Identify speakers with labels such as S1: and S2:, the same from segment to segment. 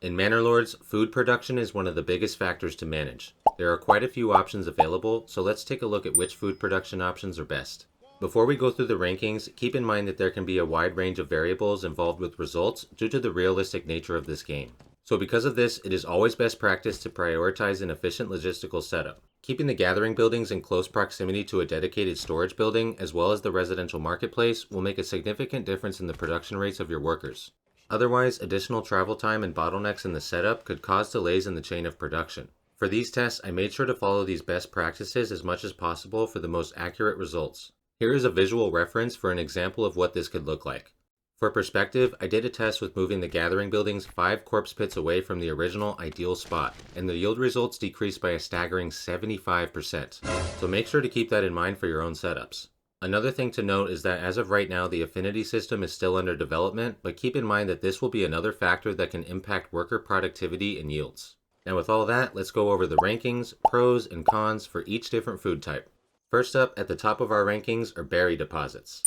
S1: In Manor Lords, food production is one of the biggest factors to manage. There are quite a few options available, so let's take a look at which food production options are best. Before we go through the rankings, keep in mind that there can be a wide range of variables involved with results due to the realistic nature of this game. So because of this, it is always best practice to prioritize an efficient logistical setup. Keeping the gathering buildings in close proximity to a dedicated storage building as well as the residential marketplace will make a significant difference in the production rates of your workers. Otherwise, additional travel time and bottlenecks in the setup could cause delays in the chain of production. For these tests, I made sure to follow these best practices as much as possible for the most accurate results. Here is a visual reference for an example of what this could look like. For perspective, I did a test with moving the gathering buildings 5 corpse pits away from the original ideal spot, and the yield results decreased by a staggering 75%. So make sure to keep that in mind for your own setups. Another thing to note is that as of right now, the affinity system is still under development, but keep in mind that this will be another factor that can impact worker productivity and yields. Now with all that, let's go over the rankings, pros, and cons for each different food type. First up, at the top of our rankings are berry deposits.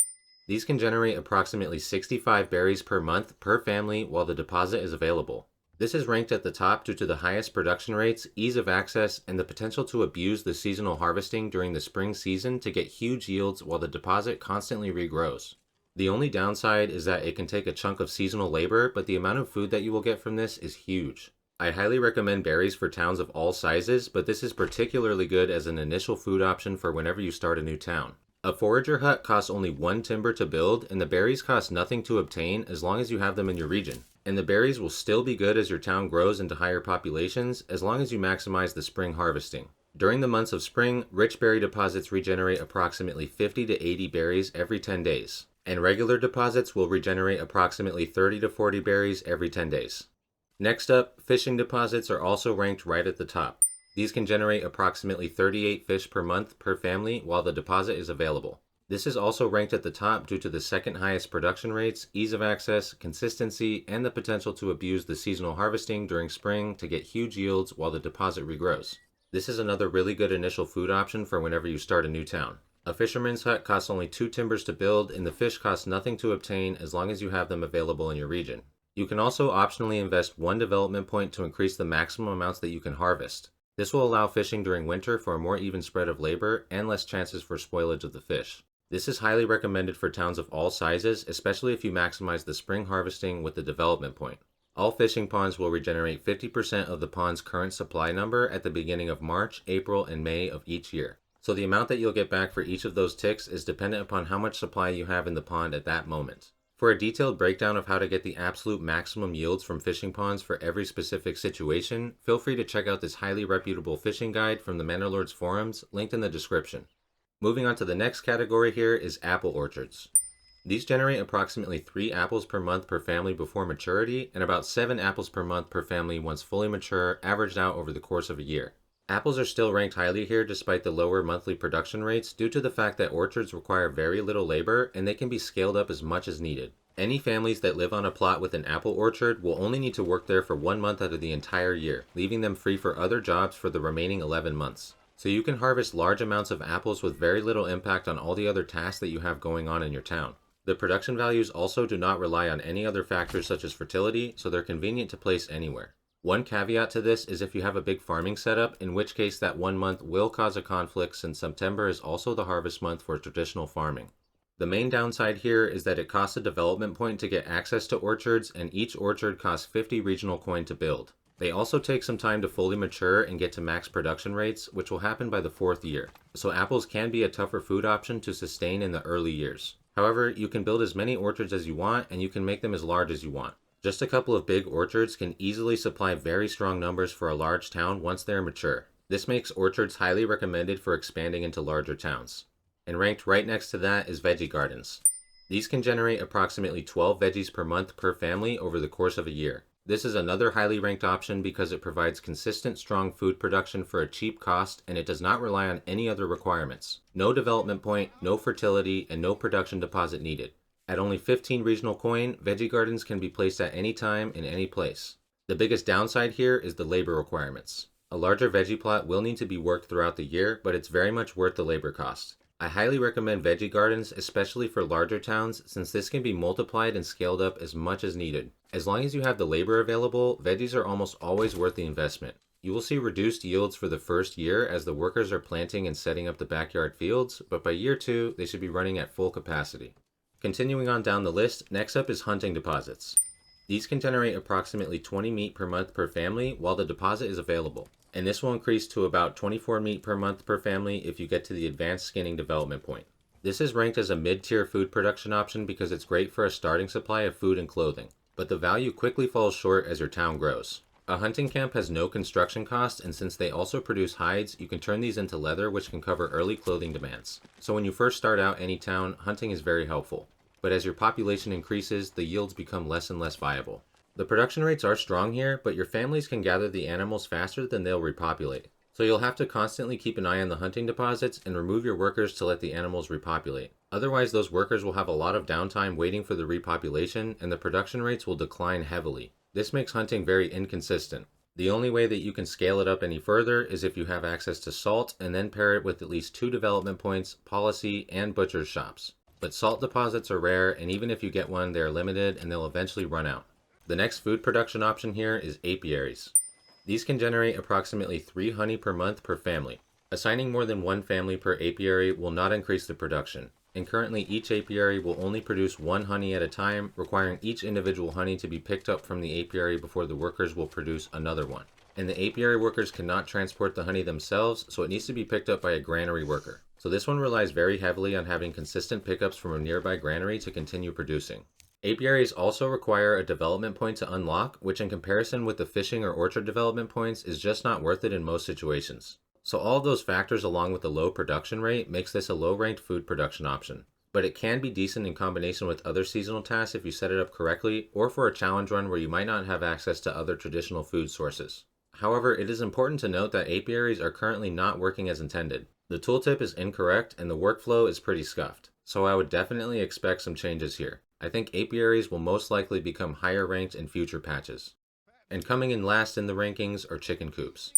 S1: These can generate approximately 65 berries per month per family while the deposit is available. This is ranked at the top due to the highest production rates, ease of access, and the potential to abuse the seasonal harvesting during the spring season to get huge yields while the deposit constantly regrows. The only downside is that it can take a chunk of seasonal labor, but the amount of food that you will get from this is huge. I highly recommend berries for towns of all sizes, but this is particularly good as an initial food option for whenever you start a new town. A forager hut costs only 1 timber to build, and the berries cost nothing to obtain as long as you have them in your region. And the berries will still be good as your town grows into higher populations as long as you maximize the spring harvesting. During the months of spring, rich berry deposits regenerate approximately 50 to 80 berries every 10 days, and regular deposits will regenerate approximately 30 to 40 berries every 10 days. Next up, fishing deposits are also ranked right at the top. These can generate approximately 38 fish per month per family while the deposit is available. This is also ranked at the top due to the second highest production rates, ease of access, consistency, and the potential to abuse the seasonal harvesting during spring to get huge yields while the deposit regrows. This is another really good initial food option for whenever you start a new town. A fisherman's hut costs only 2 timbers to build, and the fish cost nothing to obtain as long as you have them available in your region. You can also optionally invest 1 development point to increase the maximum amounts that you can harvest. This will allow fishing during winter for a more even spread of labor and less chances for spoilage of the fish. This is highly recommended for towns of all sizes, especially if you maximize the spring harvesting with the development point. All fishing ponds will regenerate 50% of the pond's current supply number at the beginning of March, April, and May of each year. So the amount that you'll get back for each of those ticks is dependent upon how much supply you have in the pond at that moment. For a detailed breakdown of how to get the absolute maximum yields from fishing ponds for every specific situation, feel free to check out this highly reputable fishing guide from the Manor Lords forums, linked in the description. Moving on to the next category here is apple orchards. These generate approximately 3 apples per month per family before maturity, and about 7 apples per month per family once fully mature, averaged out over the course of a year. Apples are still ranked highly here despite the lower monthly production rates due to the fact that orchards require very little labor and they can be scaled up as much as needed. Any families that live on a plot with an apple orchard will only need to work there for 1 month out of the entire year, leaving them free for other jobs for the remaining 11 months. So you can harvest large amounts of apples with very little impact on all the other tasks that you have going on in your town. The production values also do not rely on any other factors such as fertility, so they're convenient to place anywhere. One caveat to this is if you have a big farming setup, in which case that 1 month will cause a conflict since September is also the harvest month for traditional farming. The main downside here is that it costs a development point to get access to orchards, and each orchard costs 50 regional coin to build. They also take some time to fully mature and get to max production rates, which will happen by the 4th year. So apples can be a tougher food option to sustain in the early years. However, you can build as many orchards as you want, and you can make them as large as you want. Just a couple of big orchards can easily supply very strong numbers for a large town once they're mature. This makes orchards highly recommended for expanding into larger towns. And ranked right next to that is Veggie Gardens. These can generate approximately 12 veggies per month per family over the course of a year. This is another highly ranked option because it provides consistent, strong food production for a cheap cost, and it does not rely on any other requirements. No development point, no fertility, and no production deposit needed. At only 15 regional coin, Veggie Gardens can be placed at any time in any place. The biggest downside here is the labor requirements. A larger veggie plot will need to be worked throughout the year, but it's very much worth the labor cost. I highly recommend Veggie Gardens, especially for larger towns, since this can be multiplied and scaled up as much as needed. As long as you have the labor available, veggies are almost always worth the investment. You will see reduced yields for the first year as the workers are planting and setting up the backyard fields, but by year 2, they should be running at full capacity. Continuing on down the list, next up is hunting deposits. These can generate approximately 20 meat per month per family while the deposit is available, and this will increase to about 24 meat per month per family if you get to the advanced skinning development point. This is ranked as a mid-tier food production option because it's great for a starting supply of food and clothing, but the value quickly falls short as your town grows. A hunting camp has no construction cost, and since they also produce hides, you can turn these into leather, which can cover early clothing demands. So when you first start out any town, hunting is very helpful. But as your population increases, the yields become less and less viable. The production rates are strong here, but your families can gather the animals faster than they'll repopulate. So you'll have to constantly keep an eye on the hunting deposits and remove your workers to let the animals repopulate. Otherwise, those workers will have a lot of downtime waiting for the repopulation, and the production rates will decline heavily. This makes hunting very inconsistent. The only way that you can scale it up any further is if you have access to salt and then pair it with at least 2 development points, policy, and butcher's shops. But salt deposits are rare, and even if you get one, they're limited and they'll eventually run out. The next food production option here is apiaries. These can generate approximately 3 honey per month per family. Assigning more than 1 family per apiary will not increase the production, and currently each apiary will only produce 1 honey at a time, requiring each individual honey to be picked up from the apiary before the workers will produce another one. And the apiary workers cannot transport the honey themselves, so it needs to be picked up by a granary worker. So this one relies very heavily on having consistent pickups from a nearby granary to continue producing. Apiaries also require a development point to unlock, which in comparison with the fishing or orchard development points is just not worth it in most situations. So all of those factors along with the low production rate makes this a low-ranked food production option. But it can be decent in combination with other seasonal tasks if you set it up correctly, or for a challenge run where you might not have access to other traditional food sources. However, it is important to note that apiaries are currently not working as intended. The tooltip is incorrect and the workflow is pretty scuffed, so I would definitely expect some changes here. I think apiaries will most likely become higher ranked in future patches. And coming in last in the rankings are chicken coops.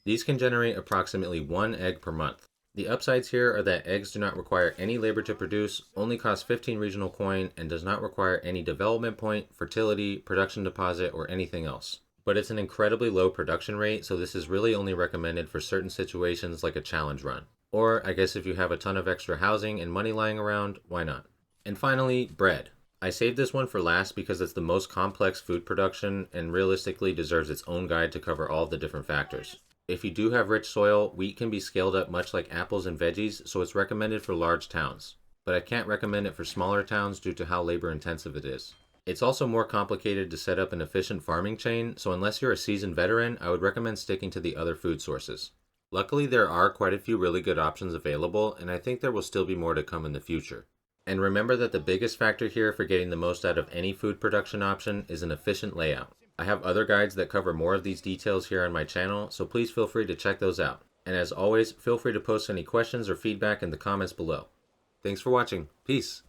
S1: These can generate approximately 1 egg per month. The upsides here are that eggs do not require any labor to produce, only cost 15 regional coin, and does not require any development point, fertility, production deposit, or anything else. But it's an incredibly low production rate, so this is really only recommended for certain situations like a challenge run. Or, I guess if you have a ton of extra housing and money lying around, why not? And finally, bread. I saved this one for last because it's the most complex food production and realistically deserves its own guide to cover all the different factors. If you do have rich soil, wheat can be scaled up much like apples and veggies, so it's recommended for large towns. But I can't recommend it for smaller towns due to how labor intensive it is. It's also more complicated to set up an efficient farming chain, so unless you're a seasoned veteran, I would recommend sticking to the other food sources. Luckily, there are quite a few really good options available, and I think there will still be more to come in the future. And remember that the biggest factor here for getting the most out of any food production option is an efficient layout. I have other guides that cover more of these details here on my channel, so please feel free to check those out. And as always, feel free to post any questions or feedback in the comments below. Thanks for watching. Peace!